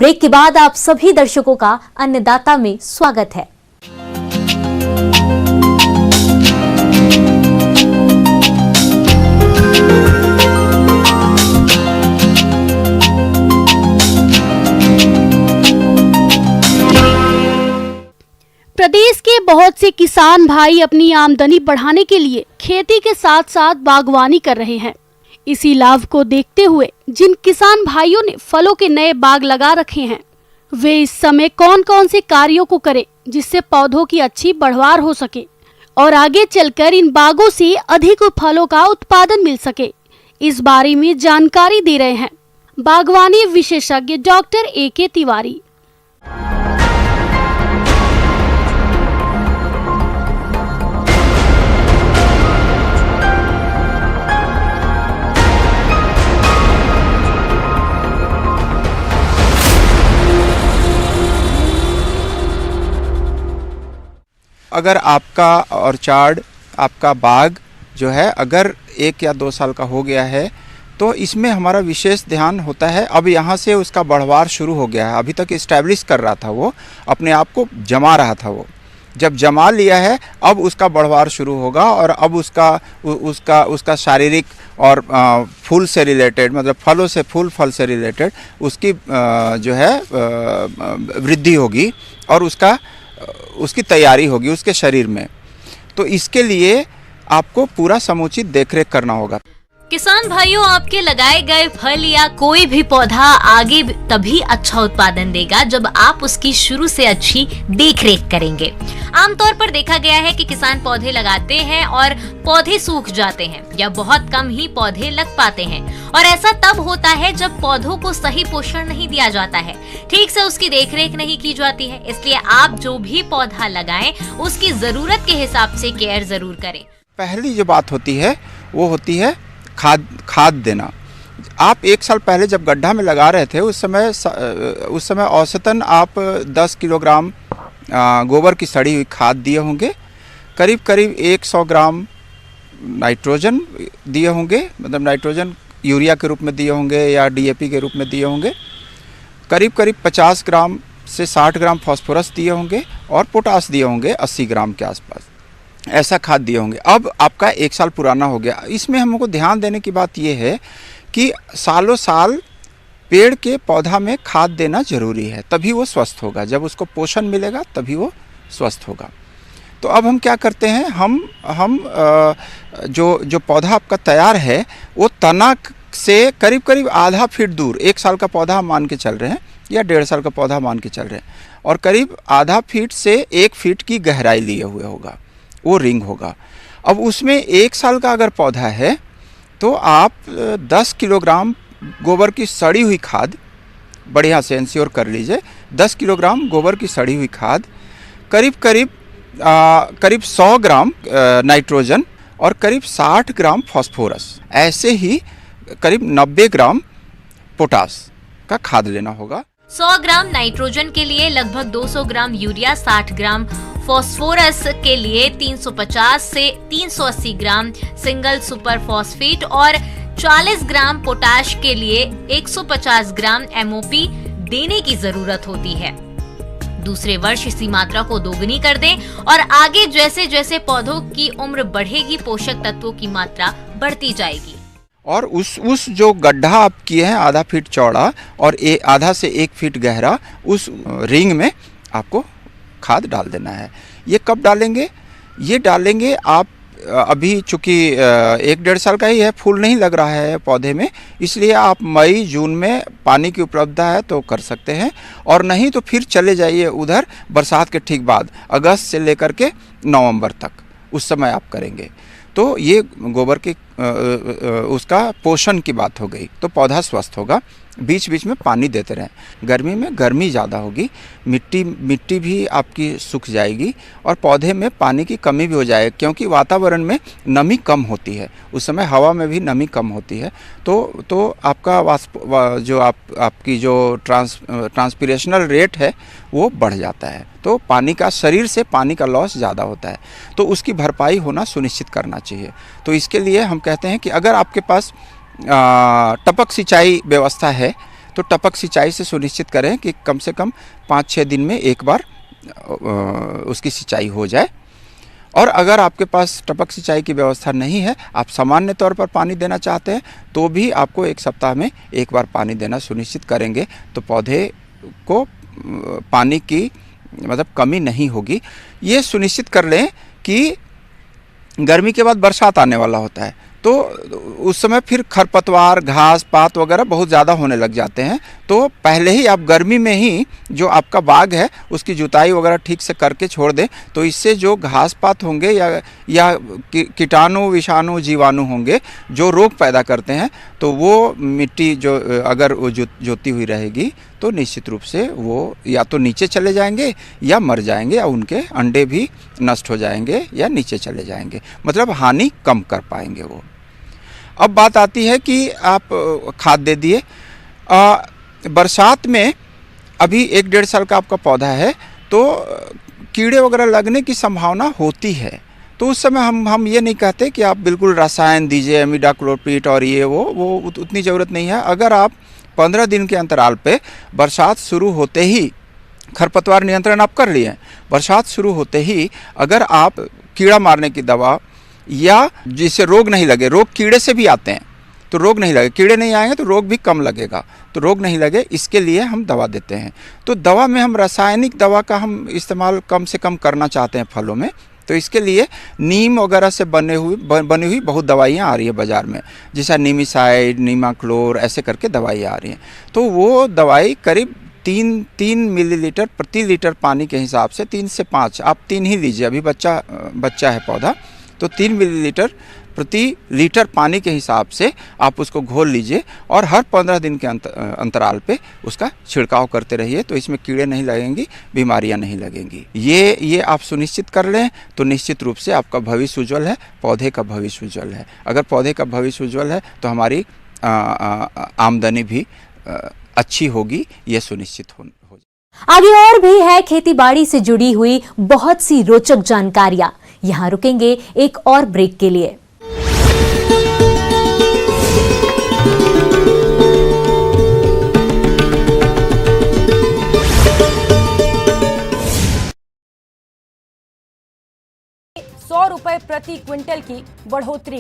Break के बाद आप सभी दर्शकों का अन्नदाता में स्वागत है। प्रदेश के बहुत से किसान भाई अपनी आमदनी बढ़ाने के लिए खेती के साथ साथ बागवानी कर रहे हैं। इसी लाभ को देखते हुए जिन किसान भाइयों ने फलों के नए बाग लगा रखे हैं, वे इस समय कौन कौन से कार्यों को करें जिससे पौधों की अच्छी बढ़वार हो सके और आगे चलकर इन बागों से अधिक फलों का उत्पादन मिल सके, इस बारे में जानकारी दे रहे हैं बागवानी विशेषज्ञ डॉक्टर AK तिवारी। अगर आपका ऑर्चार्ड, आपका बाग जो है अगर 1 या 2 साल का हो गया है तो इसमें हमारा विशेष ध्यान होता है। अब यहाँ से उसका बढ़वार शुरू हो गया है, अभी तक इस्टेब्लिश कर रहा था, वो अपने आप को जमा रहा था। वो जब जमा लिया है अब उसका बढ़वार शुरू होगा और अब उसका शारीरिक और फूल से रिलेटेड, मतलब फलों से, फूल फल से रिलेटेड उसकी जो है वृद्धि होगी और उसकी तैयारी होगी उसके शरीर में। तो इसके लिए आपको पूरा समुचित देखरेख करना होगा। किसान भाइयों, आपके लगाए गए फल या कोई भी पौधा आगे तभी अच्छा उत्पादन देगा जब आप उसकी शुरू से अच्छी देखरेख करेंगे। आमतौर पर देखा गया है कि किसान पौधे लगाते हैं और पौधे सूख जाते हैं या बहुत कम ही पौधे लग पाते हैं, और ऐसा तब होता है जब पौधों को सही पोषण नहीं दिया जाता है, ठीक से उसकी देखरेख नहीं की जाती है। इसलिए आप जो भी पौधा लगाएं उसकी जरूरत के हिसाब से केयर जरूर करें। पहली जो बात होती है वो होती है खाद देना। आप 1 साल पहले जब गड्ढा में लगा रहे थे उस समय औसतन आप 10 किलोग्राम गोबर की सड़ी हुई खाद दिए होंगे, करीब 100 ग्राम नाइट्रोजन दिए होंगे, मतलब नाइट्रोजन यूरिया के रूप में दिए होंगे या DAP के रूप में दिए होंगे, करीब 50 ग्राम से 60 ग्राम फास्फोरस दिए होंगे और पोटास दिए होंगे 80 ग्राम के आसपास, ऐसा खाद दिए होंगे। अब आपका 1 साल पुराना हो गया। इसमें हमको ध्यान देने की बात यह है कि सालों साल पेड़ के पौधा में खाद देना जरूरी है, तभी वो स्वस्थ होगा। जब उसको पोषण मिलेगा तभी वो स्वस्थ होगा। तो अब हम क्या करते हैं, हम जो पौधा आपका तैयार है वो तना से करीब आधा फीट दूर, 1 साल का पौधा हम मान के चल रहे हैं या 1.5 साल का पौधा मान के चल रहे हैं, और करीब आधा फीट से 1 फीट की गहराई लिए हुए होगा, वो रिंग होगा। अब उसमें 1 साल का अगर पौधा है तो आप 10 किलोग्राम गोबर की सड़ी हुई खाद, बढ़िया से इंश्योर कर लीजिए, 10 किलोग्राम गोबर की सड़ी हुई खाद, करीब 100 ग्राम नाइट्रोजन और करीब 60 ग्राम फास्फोरस, ऐसे ही करीब 90 ग्राम पोटास का खाद लेना होगा। 100 ग्राम नाइट्रोजन के लिए लगभग 200 ग्राम यूरिया, 60 ग्राम फास्फोरस के लिए 350 से 380 ग्राम सिंगल सुपर फॉस्फेट और 40 ग्राम पोटाश के लिए 150 ग्राम MOP देने की जरूरत होती है। दूसरे वर्ष इसी मात्रा को दोगुनी कर दें और आगे जैसे जैसे पौधों की उम्र बढ़ेगी पोषक तत्वों की मात्रा बढ़ती जाएगी। और उस जो गड्ढा आप किए हैं आधा फीट चौड़ा और आधा से 1 फीट गहरा, उस रिंग में आपको खाद डाल देना है। ये कब डालेंगे? ये डालेंगे आप अभी चूँकि 1-1.5 साल का ही है, फूल नहीं लग रहा है पौधे में, इसलिए आप मई जून में पानी की उपलब्धता है तो कर सकते हैं, और नहीं तो फिर चले जाइए उधर बरसात के ठीक बाद, अगस्त से लेकर के नवंबर तक, उस समय आप करेंगे। तो ये गोबर की उसका पोषण की बात हो गई, तो पौधा स्वस्थ होगा। बीच बीच में पानी देते रहें। गर्मी में गर्मी ज़्यादा होगी, मिट्टी भी आपकी सूख जाएगी और पौधे में पानी की कमी भी हो जाएगी, क्योंकि वातावरण में नमी कम होती है, उस समय हवा में भी नमी कम होती है। तो आपका जो आपकी जो ट्रांसपिरेशनल रेट है वो बढ़ जाता है, तो पानी का, शरीर से पानी का लॉस ज़्यादा होता है, तो उसकी भरपाई होना सुनिश्चित करना चाहिए। तो इसके लिए हम कहते हैं कि अगर आपके पास टपक सिंचाई व्यवस्था है तो टपक सिंचाई से सुनिश्चित करें कि कम से कम 5-6 दिन में एक बार उसकी सिंचाई हो जाए। और अगर आपके पास टपक सिंचाई की व्यवस्था नहीं है, आप सामान्य तौर पर पानी देना चाहते हैं, तो भी आपको एक सप्ताह में एक बार पानी देना सुनिश्चित करेंगे, तो पौधे को पानी की मतलब कमी नहीं होगी। ये सुनिश्चित कर लें कि गर्मी के बाद बरसात आने वाला होता है, तो उस समय फिर खरपतवार, घास पात वगैरह बहुत ज़्यादा होने लग जाते हैं। तो पहले ही आप गर्मी में ही जो आपका बाग है उसकी जुताई वगैरह ठीक से करके छोड़ दें, तो इससे जो घास पात होंगे या कीटाणु, विषाणु, जीवाणु होंगे जो रोग पैदा करते हैं, तो वो मिट्टी जो अगर वो जोती हुई रहेगी तो निश्चित रूप से वो या तो नीचे चले जाएंगे या मर जाएंगे, या उनके अंडे भी नष्ट हो जाएंगे या नीचे चले जाएंगे, मतलब हानि कम कर पाएंगे वो। अब बात आती है कि आप खाद दे दिए, बरसात में अभी 1-1.5 साल का आपका पौधा है, तो कीड़े वगैरह लगने की संभावना होती है। तो उस समय हम ये नहीं कहते कि आप बिल्कुल रसायन दीजिए, इमिडाक्लोप्रिड और ये वो उतनी ज़रूरत नहीं है। अगर आप 15 दिन के अंतराल पे बरसात शुरू होते ही खरपतवार नियंत्रण आप कर लिए, बरसात शुरू होते ही अगर आप कीड़ा मारने की दवा या जिससे रोग नहीं लगे, रोग कीड़े से भी आते हैं, तो रोग नहीं लगे, कीड़े नहीं आएंगे तो रोग भी कम लगेगा, तो रोग नहीं लगे इसके लिए हम दवा देते हैं। तो दवा में हम रासायनिक दवा का हम इस्तेमाल कम से कम करना चाहते हैं फलों में, तो इसके लिए नीम वगैरह से बनी हुई बहुत दवाइयाँ आ रही है बाज़ार में, जैसा नीमिसाइड, नीमाक्लोर, ऐसे करके दवाइयाँ आ रही हैं। तो वो दवाई करीब 3 मिलीलीटर प्रति लीटर पानी के हिसाब से, 3 से 5, आप 3 ही लीजिए, अभी बच्चा है पौधा, तो 3 मिलीलीटर प्रति लीटर पानी के हिसाब से आप उसको घोल लीजिए और हर 15 दिन के अंतराल पे उसका छिड़काव करते रहिए, तो इसमें कीड़े नहीं लगेंगी, बीमारियां नहीं लगेंगी। ये आप सुनिश्चित कर लें तो निश्चित रूप से आपका भविष्य उज्ज्वल है, पौधे का भविष्य उज्ज्वल है। अगर पौधे का भविष्य उज्ज्वल है तो हमारी आमदनी भी अच्छी होगी, ये सुनिश्चित हो। आगे और भी है खेती बाड़ी से जुड़ी हुई बहुत सी रोचक जानकारियां। यहाँ रुकेंगे एक और ब्रेक के लिए। ₹100 प्रति क्विंटल की बढ़ोतरी